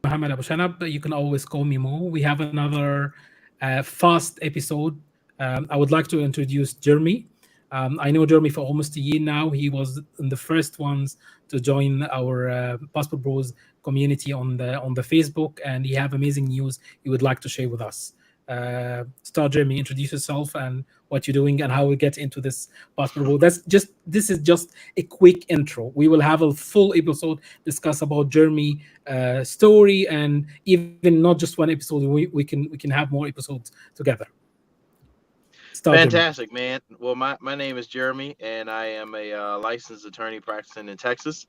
Muhammad Abu Shanab, but you can always call me Mo. We have another fast episode. I would like to introduce Jeremy. I know Jeremy for almost a year now. He was in the first ones to join our Passport Bros community on the Facebook, and he have amazing news he would like to share with us. Start, Jeremy. Introduce yourself and what you're doing and how we get into this Passport Bro. This is just a quick intro. We will have a full episode discuss about Jeremy story, and even not just one episode. We can have more episodes together. Start, Jeremy. Fantastic, man. Well, my name is Jeremy, and I am a licensed attorney practicing in Texas,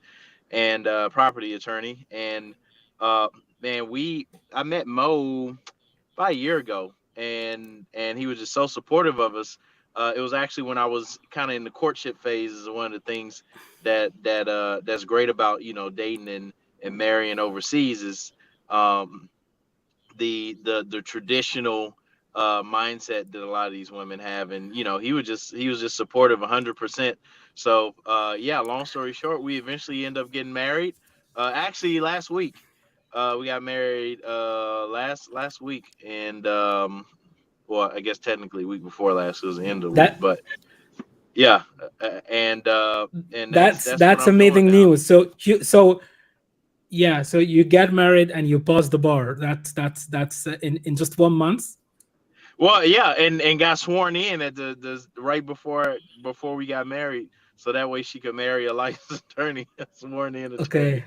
and property attorney. And uh, man, we I met Mo about a year ago, and he was just so supportive of us. It was actually when I was kind of in the courtship phase. Is one of the things that's great about dating and marrying overseas is um, the traditional mindset that a lot of these women have, and he was just supportive 100%. So yeah, long story short, we eventually end up getting married. Actually, last week we got married last week, and well, I guess technically week before last was the end of the week, That but yeah, and that's what that's I'm doing amazing now. news. So yeah, so you get married and you pass the bar. That's in just 1 month. Well, yeah, and got sworn in at the right before we got married, so that way she could marry a licensed attorney, a sworn in attorney. Okay.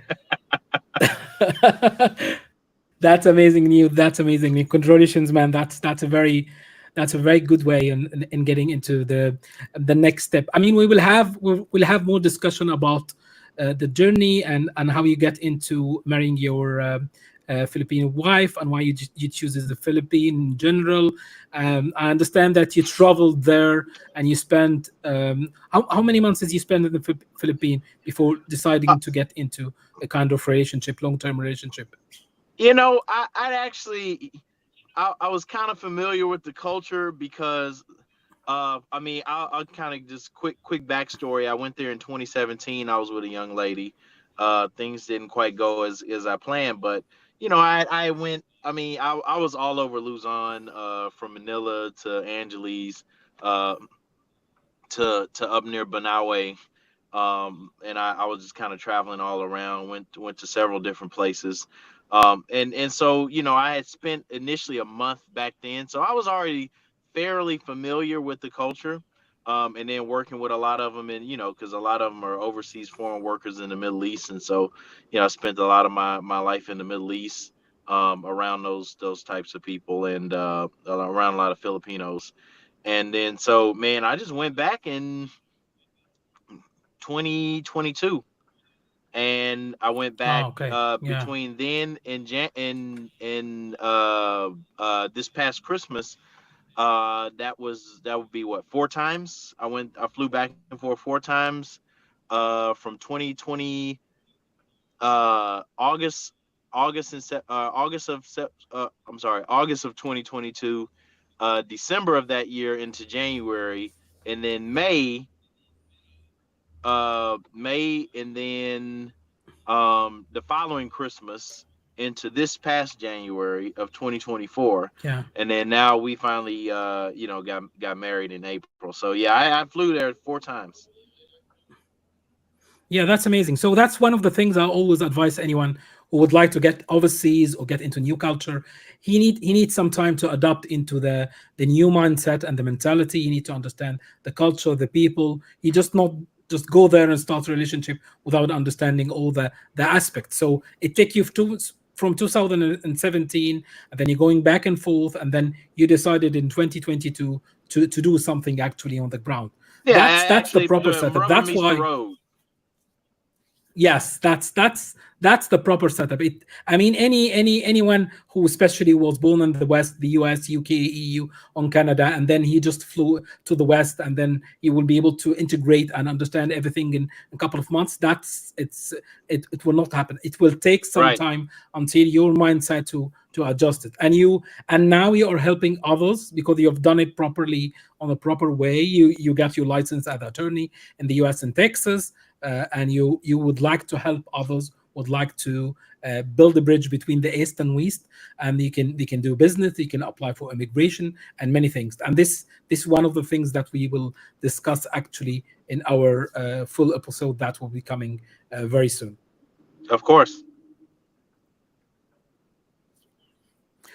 That's amazing news. That's amazing news. Congratulations, man. That's a very good way in getting into the next step. I mean, we'll have more discussion about the journey and how you get into marrying your Filipino wife and why you choose the Philippine in general. I understand that you traveled there and you spent how many months did you spend in the Philippines before Uh, deciding to get into a kind of relationship, long term relationship? I actually I was kind of familiar with the culture because I mean, I'll kind of just quick backstory. I went there in 2017. I was with a young lady. Things didn't quite go as I planned, but I went. I mean, I was all over Luzon, from Manila to Angeles, uh, to up near Banawe, and I was just kind of traveling all around. Went to several different places, and so I had spent initially a month back then, so I was already fairly familiar with the culture, and then working with a lot of them, and because a lot of them are overseas foreign workers in the Middle East, and so I spent a lot of my life in the Middle East. Around those types of people, and around a lot of Filipinos, and then so man, I just went back in 2022, and I went back Oh, okay. Yeah. between then and this past Christmas. That would be what, 4 times. I flew back and forth 4 times. From 2020, August, I'm sorry, August of 2022, December of that year into January, and then May, and then the following Christmas into this past January of 2024, Yeah. and then now we finally got married in April. So yeah, I flew there 4 times. Yeah, that's amazing. So that's one of the things I always advise anyone who would like to get overseas or get into new culture. He needs some time to adapt into the new mindset and the mentality. You need to understand the culture, the people. He just not just go there and start a relationship without understanding all the aspects. So it take you from 2017, and then you're going back and forth, and then you decided in 2022 to do something actually on the ground. Yeah, That's the actually, proper the setup. rubber That's meets the why. road. Yes, that's the proper setup. I mean, anyone who especially was born in the West, the US, UK, EU, on Canada, and then he just flew to the West, and then he will be able to integrate and understand everything in a couple of months. It will not happen. It will take some Right. time until your mindset to adjust it. And now you are helping others because you have done it properly on a proper way. You got your license as attorney in the US and Texas, and you would like to help others would like to build a bridge between the east and west, and they can do business, they can apply for immigration and many things. And this is one of the things that we will discuss actually in our full episode that will be coming very soon. Of course.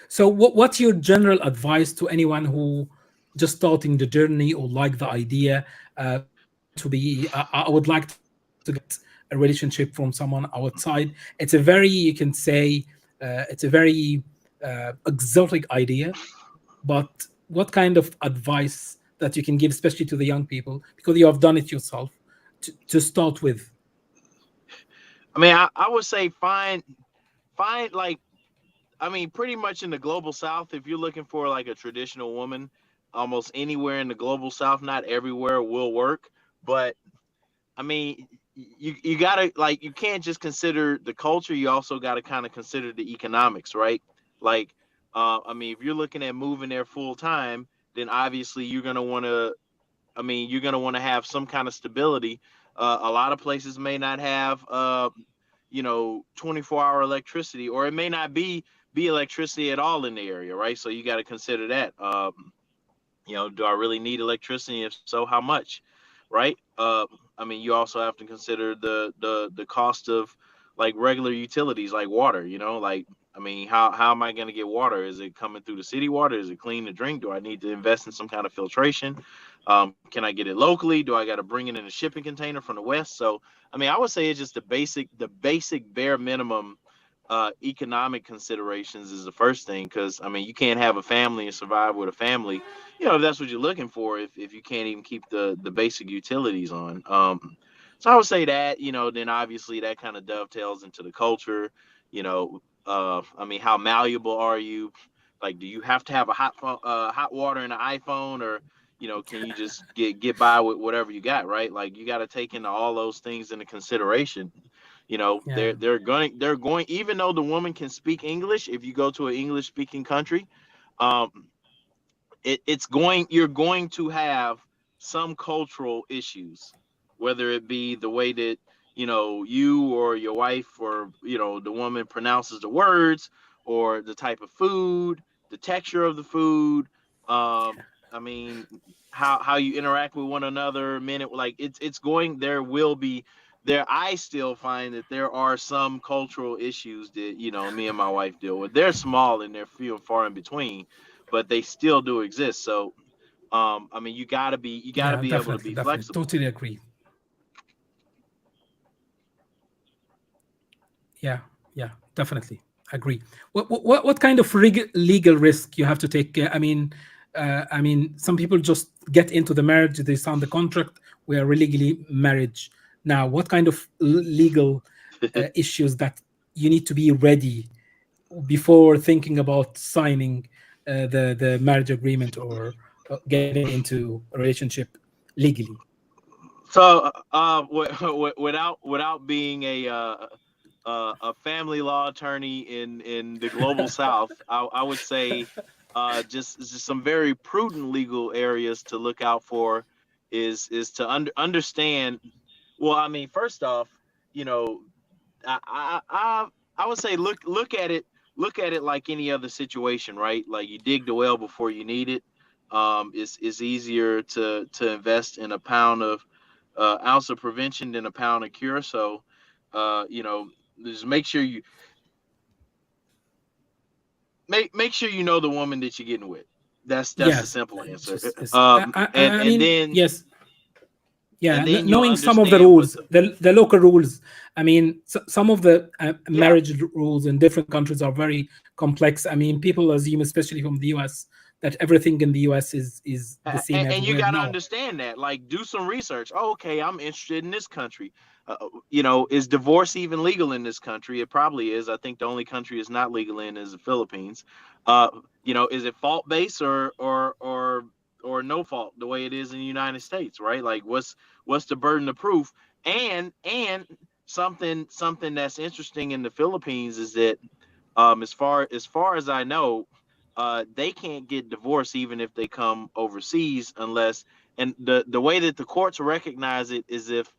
So, what's your general advice to anyone who just starting the journey or like the idea to be? I would like to get a relationship from someone outside. It's a very, you can say, it's a very exotic idea. But what kind of advice that you can give, especially to the young people, because you have done it yourself, to start with? I mean, I would say find like, I mean, pretty much in the global south, if you're looking for like a traditional woman, almost anywhere in the global south, not everywhere will work. But I mean, you gotta, like, you can't just consider the culture. You also got to kind of consider the economics, right? Like, I mean, if you're looking at moving there full time, then obviously you're gonna want to. I mean, you're gonna want to have some kind of stability. A lot of places may not have, 24-hour electricity, or it may not be electricity at all in the area, right? So you got to consider that. Do I really need electricity? If so, how much? Right? I mean, you also have to consider the cost of like regular utilities like water. Like, I mean, how am I going to get water? Is it coming through the city water? Is it clean to drink? Do I need to invest in some kind of filtration? Can I get it locally? Do I got to bring it in a shipping container from the west? So, I mean, I would say it's just the basic bare minimum economic considerations is the first thing, because I mean, you can't have a family and survive with a family, if that's what you're looking for, if you can't even keep the basic utilities on. So I would say that, then obviously that kind of dovetails into the culture. I mean, how malleable are you? Like, do you have to have a hot water and an iPhone, or can you just get by with whatever you got, right? Like, you got to take into all those things into consideration. Yeah, They're going, even though the woman can speak English, if you go to an English speaking country, um, it's going you're going to have some cultural issues, whether it be the way that you or your wife, or the woman pronounces the words, or the type of food, the texture of the food. I mean, how you interact with one another. Minute, like, it's going there will be there. I still find that there are some cultural issues that me and my wife deal with. They're small and they're few and far in between, but they still do exist. So, I mean, you gotta be able to definitely, be definitely, flexible. totally agree. Yeah, yeah, definitely agree. What kind of legal risk you have to take? I mean, some people just get into the marriage, they sign the contract, we are legally marriage. Now, what kind of legal issues that you need to be ready before thinking about signing the marriage agreement, or getting into a relationship legally? So, without being a family law attorney in the global South, I would say, just some very prudent legal areas to look out for is to understand. Well, I mean, first off, you know, I would say look at it like any other situation, right? Like, you dig the well before you need it. It's easier to invest in a pound of ounce of prevention than a pound of cure. So, uh, you know, just make sure you know the woman that you're getting with. That's the Yes, simple answer. just is, I And mean, then yes. Yeah, and then you'll knowing some of the understand what rules, the the local rules. I mean, some of the yeah. marriage rules in different countries are very complex. I mean, people assume, especially from the US, that everything in the US is the same And you everywhere. got to No. understand that. Like, do some research. Oh, okay, I'm interested in this country. Is divorce even legal in this country? It probably is. I think the only country it's not legal in is the Philippines. uh is it fault based, or no fault, the way it is in the United States, right? Like, what's the burden of proof? And something that's interesting in the Philippines is that, as far as I know, they can't get divorced even if they come overseas, unless, and the way that the courts recognize it is if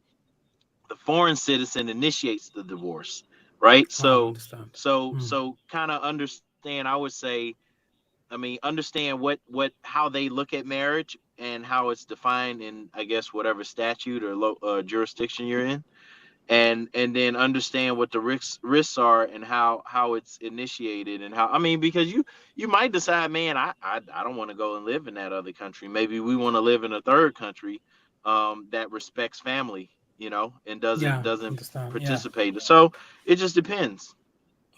the foreign citizen initiates the divorce. right? Wow, So understand. so Mm. so kind of understand. I would say, I mean, understand what how they look at marriage and how it's defined in, I guess, whatever statute or jurisdiction you're in, and then understand what the risks are and how it's initiated and how, I mean, because you might decide, man, I don't want to go and live in that other country. Maybe we want to live in a third country that respects family, and doesn't Yeah, doesn't understand. Yeah. participate. So it just depends.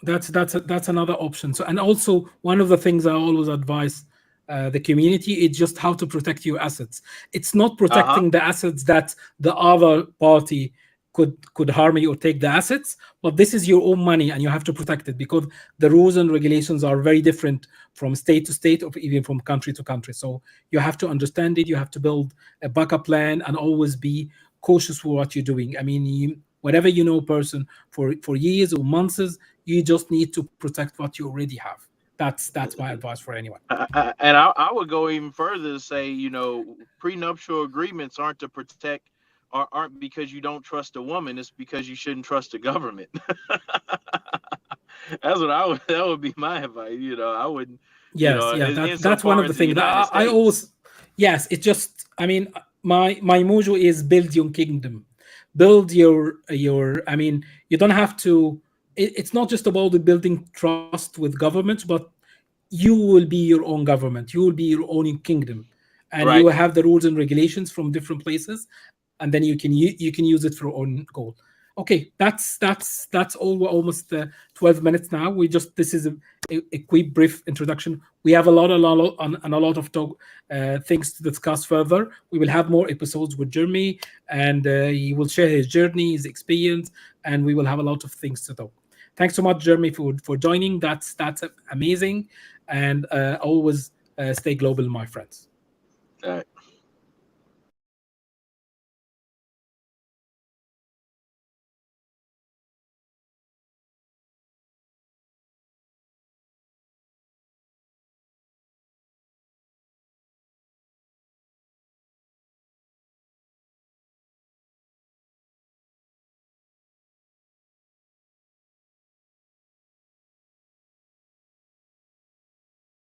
That's another option. So, and also one of the things I always advise the community is just how to protect your assets. It's not Uh-huh. protecting the assets that the other party could harm you or take the assets, but this is your own money and you have to protect it because the rules and regulations are very different from state to state or even from country to country. So you have to understand it. You have to build a backup plan and always be cautious for what you're doing. I mean, whatever you know, person for years or months, you just need to protect what you already have. That's my advice for anyone. And I would go even further to say, prenuptial agreements aren't to protect, or aren't because you don't trust a woman. It's because you shouldn't trust the government. That's what I would. That would be my advice. I wouldn't. Yes, yeah, that's one Insofar of the as the things that United I States, always, yes, it just, I mean, my mojo is build your kingdom, build your. I mean, you don't have to. It's not just about the building trust with governments, but you will be your own government. You will be your own kingdom, and you right? will have the rules and regulations from different places, and then you can use it for your own goal. Okay, that's all. We're almost 12 minutes now. We just This is a quick brief introduction. We have a lot of things to discuss further. We will have more episodes with Jeremy, and he will share his journey, his experience, and we will have a lot of things to talk. Thanks so much, Jeremy, for joining. That's amazing, and always stay global, my friends. All right.